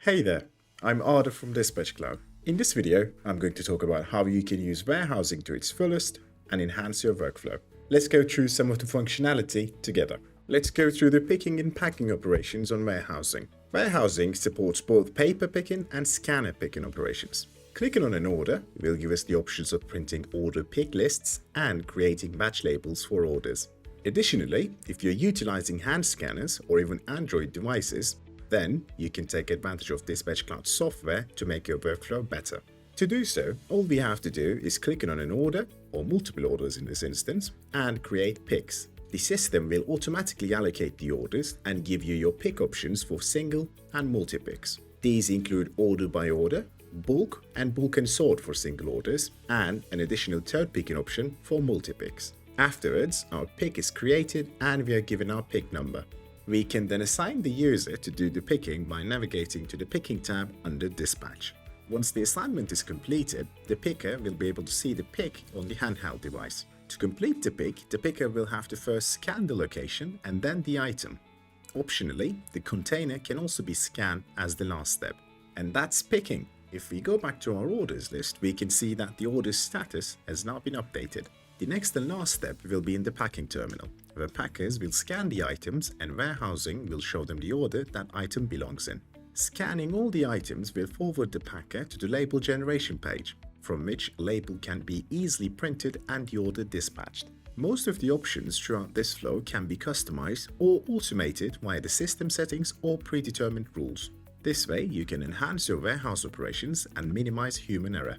Hey there, I'm Arda from Despatch Cloud. In this video, I'm going to talk about how you can use warehousing to its fullest and enhance your workflow. Let's go through some of the functionality together. Let's go through the picking and packing operations on warehousing. Warehousing supports both paper picking and scanner picking operations. Clicking on an order will give us the options of printing order pick lists and creating batch labels for orders. Additionally, if you're utilizing hand scanners or even Android devices, then you can take advantage of Despatch Cloud software to make your workflow better. To do so, all we have to do is click on an order, or multiple orders in this instance, and create picks. The system will automatically allocate the orders and give you your pick options for single and multi-picks. These include order by order, bulk and sort for single orders, and an additional third picking option for multi-picks. Afterwards, our pick is created and we are given our pick number. We can then assign the user to do the picking by navigating to the Picking tab under Dispatch. Once the assignment is completed, the picker will be able to see the pick on the handheld device. To complete the picker will have to first scan the location and then the item. Optionally, the container can also be scanned as the last step. And that's picking. If we go back to our orders list, we can see that the order's status has now been updated. The next and last step will be in the packing terminal, where packers will scan the items and warehousing will show them the order that item belongs in. Scanning all the items will forward the packer to the label generation page, from which a label can be easily printed and the order dispatched. Most of the options throughout this flow can be customized or automated via the system settings or predetermined rules. This way, you can enhance your warehouse operations and minimize human error.